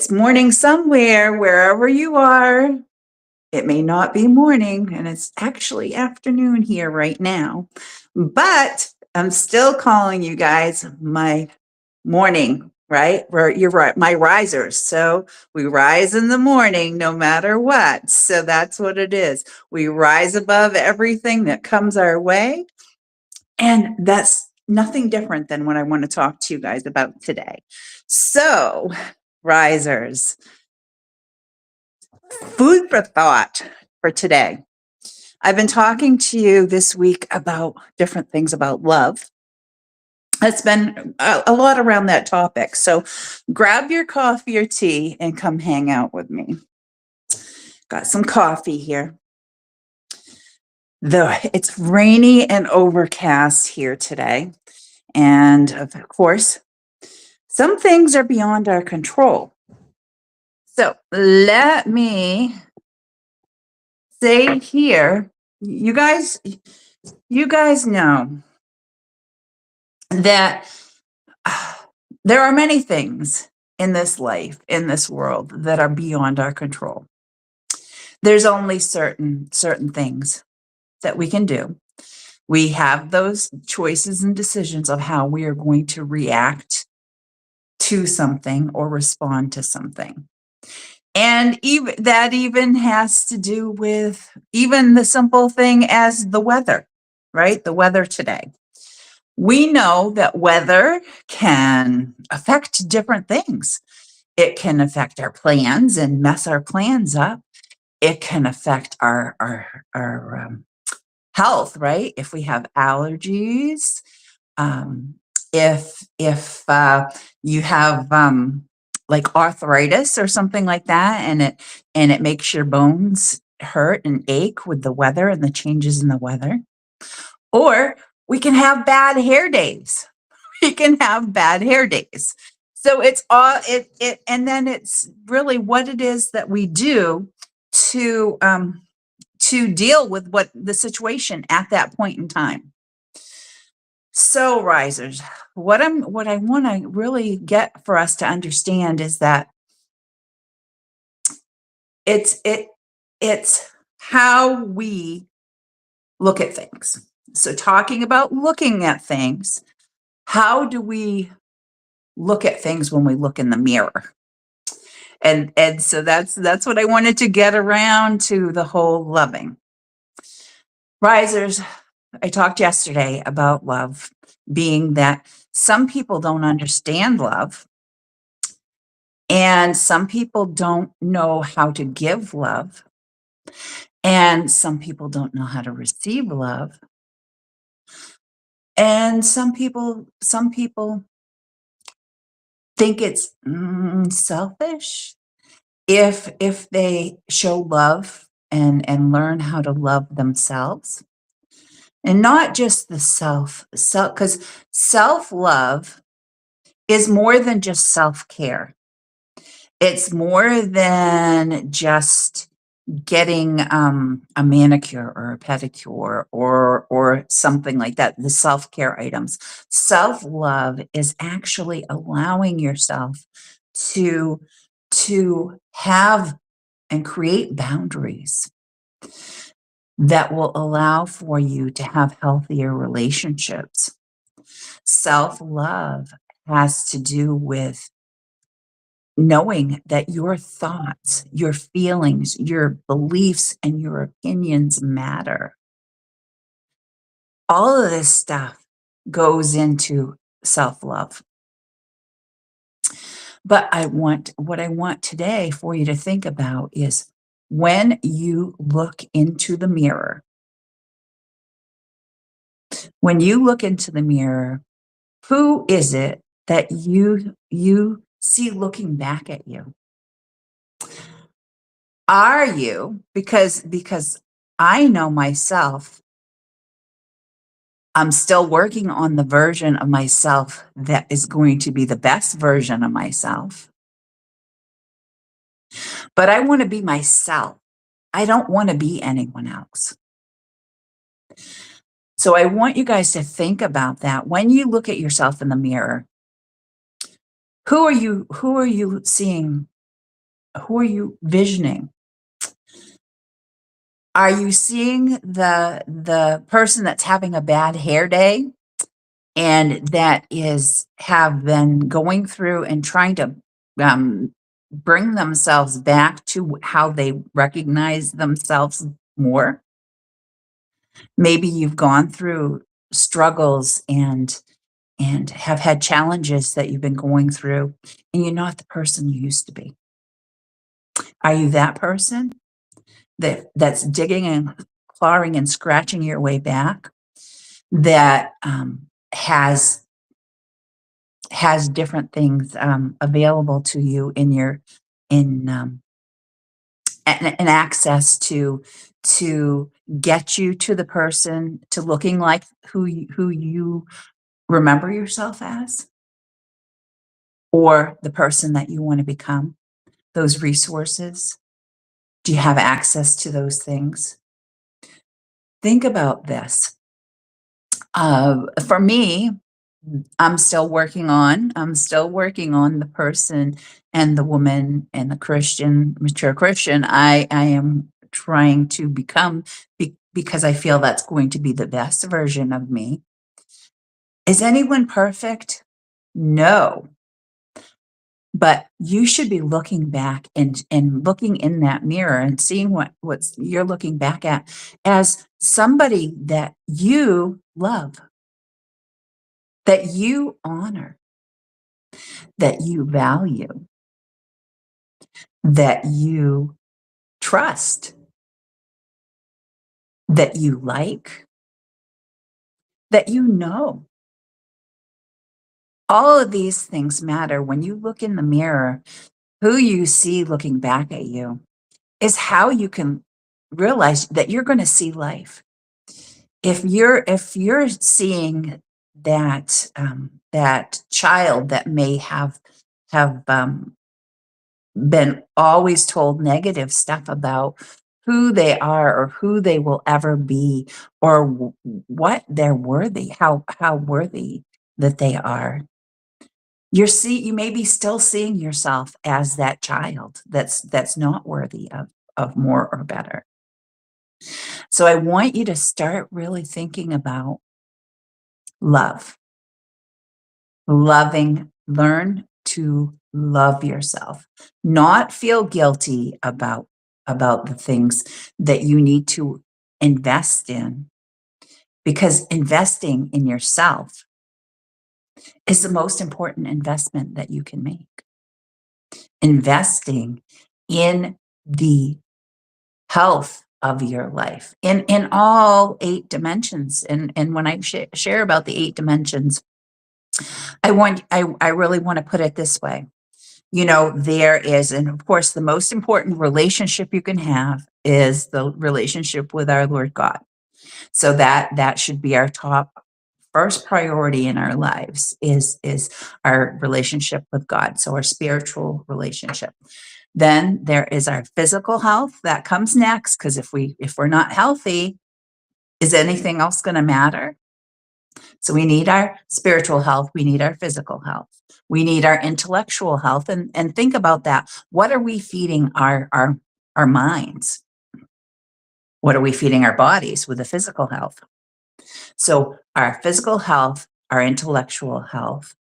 It's morning somewhere, wherever you are. It may not be morning, and it's actually afternoon here right now, but I'm still calling you guys my morning, right? You're right, my risers. So we rise in the morning no matter what. So that's what it is. We rise above everything that comes our way. And that's nothing different than what I want to talk to you guys about today. So, risers, food for thought for today. I've been talking to you this week about different things about love. It's been a lot around that topic. So grab your coffee or tea and come hang out with me. Got some coffee here. It's rainy and overcast here today. And of course, some things are beyond our control. So let me say here, you guys know that there are many things in this life, in this world, that are beyond our control. There's only certain things that we can do. We have those choices and decisions of how we are going to react to something or respond to something. And even has to do with even the simple thing as the weather, right? The weather today. We know that weather can affect different things. It can affect our plans and mess our plans up. It can affect our health, right? If we have allergies, if you have like arthritis or something like that, and it makes your bones hurt and ache with the weather and the changes in the weather. Or we can have bad hair days. We can have bad hair days. So it's all and then it's really what it is that we do to deal with what the situation at that point in time. So, risers, what I want to really get for us to understand is that it's how we look at things. So, talking about looking at things, how do we look at things when we look in the mirror? And so that's what I wanted to get around to the whole loving. Risers, I talked yesterday about love being that some people don't understand love, and some people don't know how to give love, and some people don't know how to receive love, and some people think it's selfish if they show love and learn how to love themselves. And not just the self, because self-love is more than just self-care. It's more than just getting a manicure or a pedicure or something like that, the self-care items. Self-love is actually allowing yourself to have and create boundaries that will allow for you to have healthier relationships. Self-love has to do with knowing that your thoughts, your feelings, your beliefs, and your opinions matter. All of this stuff goes into self-love. But what I want today for you to think about is when you look into the mirror, who is it that you see looking back at you? Are you, because I know myself, I'm still working on the version of myself that is going to be the best version of myself. But I want to be myself. I don't want to be anyone else. So I want you guys to think about that when you look at yourself in the mirror. Who are you seeing Who are you visioning? Are you seeing the person that's having a bad hair day and that is have been going through and trying to bring themselves back to how they recognize themselves more? Maybe you've gone through struggles and have had challenges that you've been going through, and you're not the person you used to be. Are you that person that's digging and clawing and scratching your way back, that has different things available to you in your in and access to get you to the person, to looking like who you remember yourself as, or the person that you want to become? Those resources, do you have access to those things? Think about this. For me, I'm still working on the person and the woman and the Christian, mature Christian I am trying to become, because I feel that's going to be the best version of me. Is anyone perfect? No. But you should be looking back and looking in that mirror and seeing what's you're looking back at as somebody that you love, that you honor, that you value, that you trust, that you like, that you know. All of these things matter. When you look in the mirror, who you see looking back at you is how you can realize that you're going to see life. If you're seeing that child that may have been always told negative stuff about who they are or who they will ever be, or what they're worthy, how worthy that they are, you may be still seeing yourself as that child that's not worthy of more or better. So I want you to start really thinking about love. Learn to love yourself, not feel guilty about the things that you need to invest in, because investing in yourself is the most important investment that you can make. Investing in the health of your life in all 8 dimensions. And when I share about the 8 dimensions, I really want to put it this way. There is, and of course, the most important relationship you can have is the relationship with our Lord God. So that should be our top first priority in our lives, is our relationship with God. So our spiritual relationship. Then there is our physical health that comes next, because if we're not healthy, is anything else going to matter? So we need our spiritual health, we need our physical health, we need our intellectual health, and think about that. What are we feeding our minds? What are we feeding our bodies with the physical health? So our physical health, our intellectual health,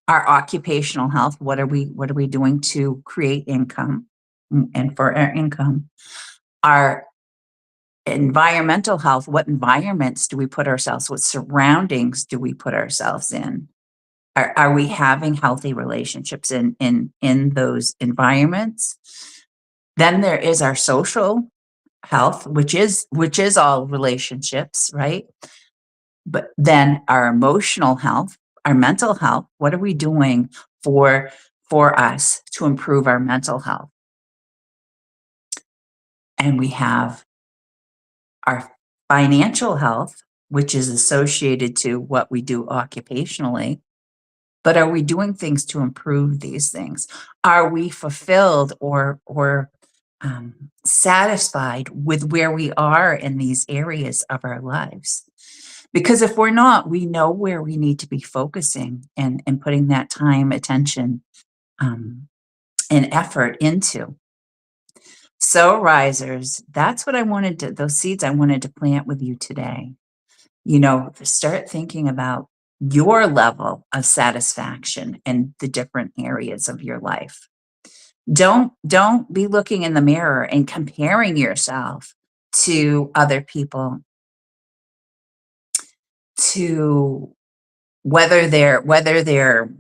our occupational health, what are we doing to create income and for our income? Our environmental health, what environments do we put ourselves, what surroundings do we put ourselves in? Are we having healthy relationships in those environments? Then there is our social health, which is all relationships, right? But then our emotional health, our mental health, what are we doing for us to improve our mental health? And we have our financial health, which is associated to what we do occupationally. But are we doing things to improve these things? Are we fulfilled or satisfied with where we are in these areas of our lives? Because if we're not, we know where we need to be focusing and putting that time, attention, and effort into. So, risers, that's what I wanted to, those seeds I wanted to plant with you today. You know, start thinking about your level of satisfaction in the different areas of your life. Don't be looking in the mirror and comparing yourself to other people, to whether they're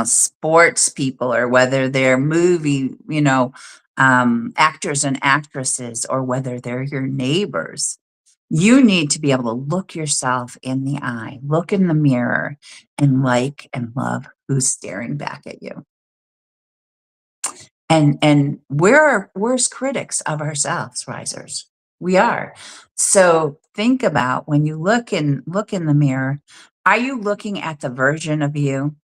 sports people or whether they're movie, actors and actresses, or whether they're your neighbors. You need to be able to look yourself in the eye, look in the mirror, and like and love who's staring back at you. And we're our worst critics of ourselves, risers. We are. So think about when you look in the mirror, are you looking at the version of you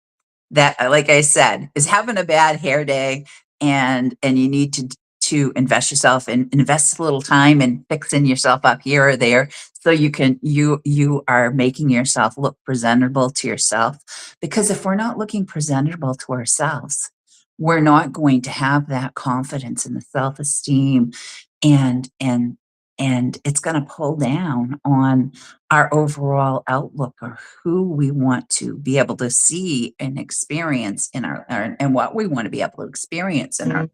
that, like I said, is having a bad hair day, and you need to invest yourself and invest a little time in fixing yourself up here or there, so you are making yourself look presentable to yourself. Because if we're not looking presentable to ourselves, we're not going to have that confidence and the self-esteem, and it's going to pull down on our overall outlook, or who we want to be able to see and experience in and what we want to be able to experience in our.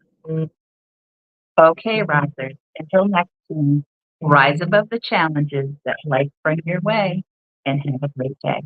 Okay, risers, until next time, rise above the challenges that life brings your way, and have a great day.